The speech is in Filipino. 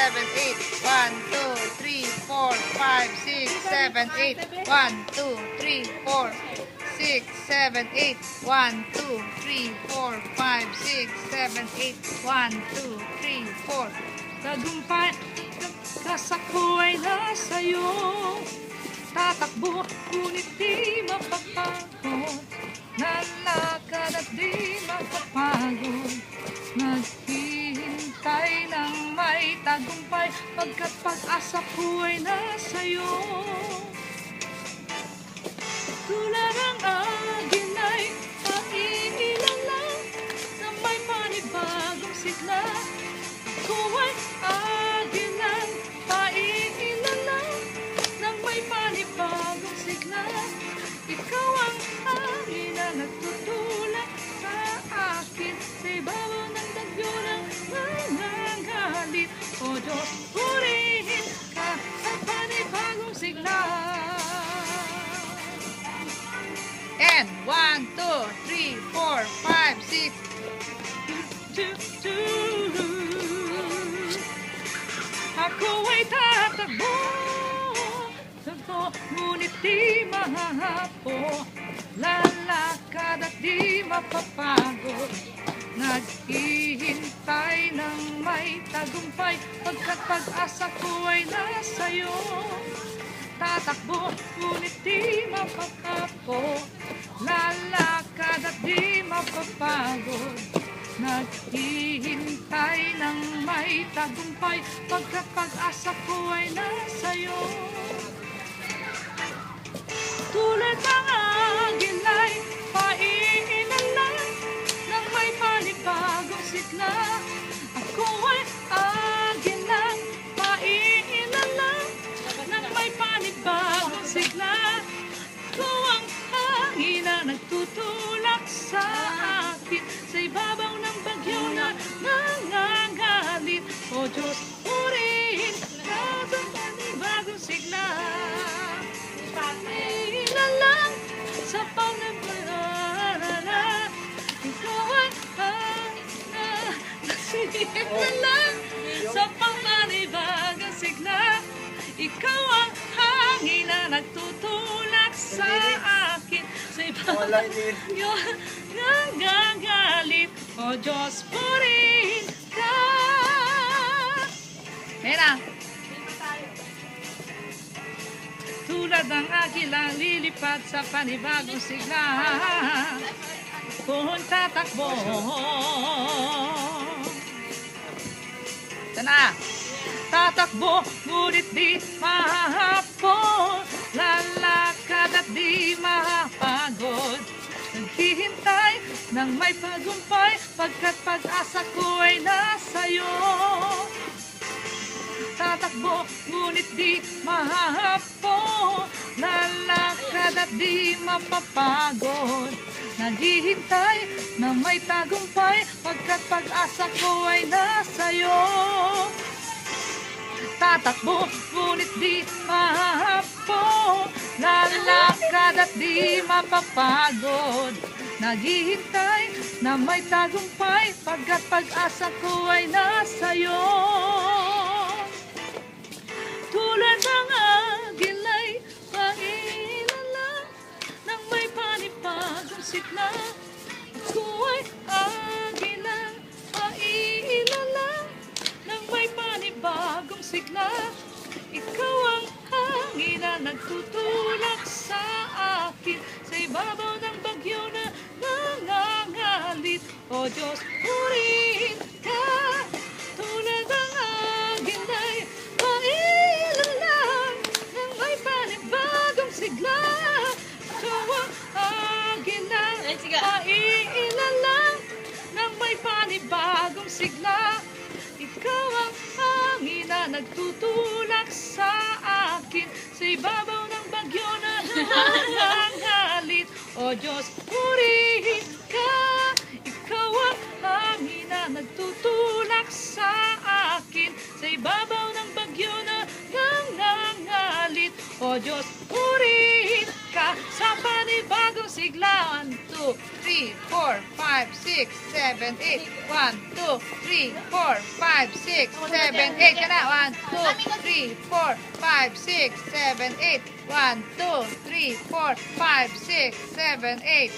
7, 8. 1, 2, 3, 4, 5, 6, 7, 8. 1, 2, 3, 4, 6, 7, 8. 1, 2, 3, 4, 5, 6, 7, 8. 1, 2, 3, 4. Tagumpay, kasako ay nasa'yo. Tatakbo, ngunit di mapapagod. Nalakad at di mapapagod. Naghihintay ng may tagumpay, pagkat pag-asa ko ay nasa'yo. Tulad ng aginay, kailan lang na may panibagong sigla. Ako ay aginan, kailan lang na may panibagong sigla. Ikaw ang hangin na nagtutulak sa akin, sa ibabaw ng bagyo ng nangangalit. O Diyos, purihin ka sa panibagong sigla. And 1, 2, 3, 4, 5, 6. Ako ay tatakbo, ngunit di mahahapo. Lalakad at di mapapagod. Naghihintay ng may tagumpay, pagkat pag-asa ko ay nasa'yo. Tatakbo, ngunit di mapapagod. Lalakad at di mapapagod. Naghihintay ng may tagumpay, pagkat pag-asa ko ay nasa'yo. Tulad ng agilay, paiinan lang ng may panibagong sigla. Ako ay agilan, paiinan lang ng may panibagong sigla. Ikaw ang hangin na nagtutulak sa akin, sa ibabaw ng bagyo na nangangalit. O Diyos, purihin ka sa panibagong sigla. Paiilan lang sa pangnabarara. Ikaw ay nasihan lang sa panibagong sigla. Ikaw ang hangin na nagtutulak sa akin, sa ibabaw ng gagalit. O Diyos, purihin ka. Ayan na. Tulad ng agilang lilipad sa panibagong sigla, kung tatakbo. Ito na. Tatakbo, ngunit di mahahapo. Lalakad at di mahapagod. Naghihintay ng may tagumpay, pagkat pag-asa ko ay nasa'yo. Tatakbo, ngunit di mahahapo. Lalakad at di mapapagod. Naghihintay na may tagumpay, pagkat pag-asa ko ay nasa'yo. Tatakbo, ngunit di mahahapo. Lalakad at di mapapagod. Naghihintay na may tagumpay, pagkat pag-asa ko ay nasa'yo. Tulad ng agilay, paiilan lang ng may panibagong sigla. Ako ay agilan, paiilan lang ng may panibagong sigla. Ikaw ang hangin na nagtutulak sa akin, sa ibabaw ng bagyo na nangangalit. O Diyos, purihin ka. Tulad ng agilay, paiilan lang ng may panibagong sigla. Ikaw ang agilan, paiilan lang ng may panibagong sigla. Ikaw ang hangin na nagtutulak sa akin, sa ibabaw ng bagyo na nangangalit. O Diyos, purihin ka. Ikaw ang hangin na nagtutulak sa akin, sa ibabaw ng bagyo na nangangalit. O Diyos, purihin ka sa panibagong sigla. 1, 2, 3, 4, 5, 6, 7, 8. 1, 2, 3, 4, 5, 6, 7, 8. Ka na. 1, 2, 3, 4, 5, 6, 7, 8. 1, 2, 3, 4, 5, 6, 7, 8.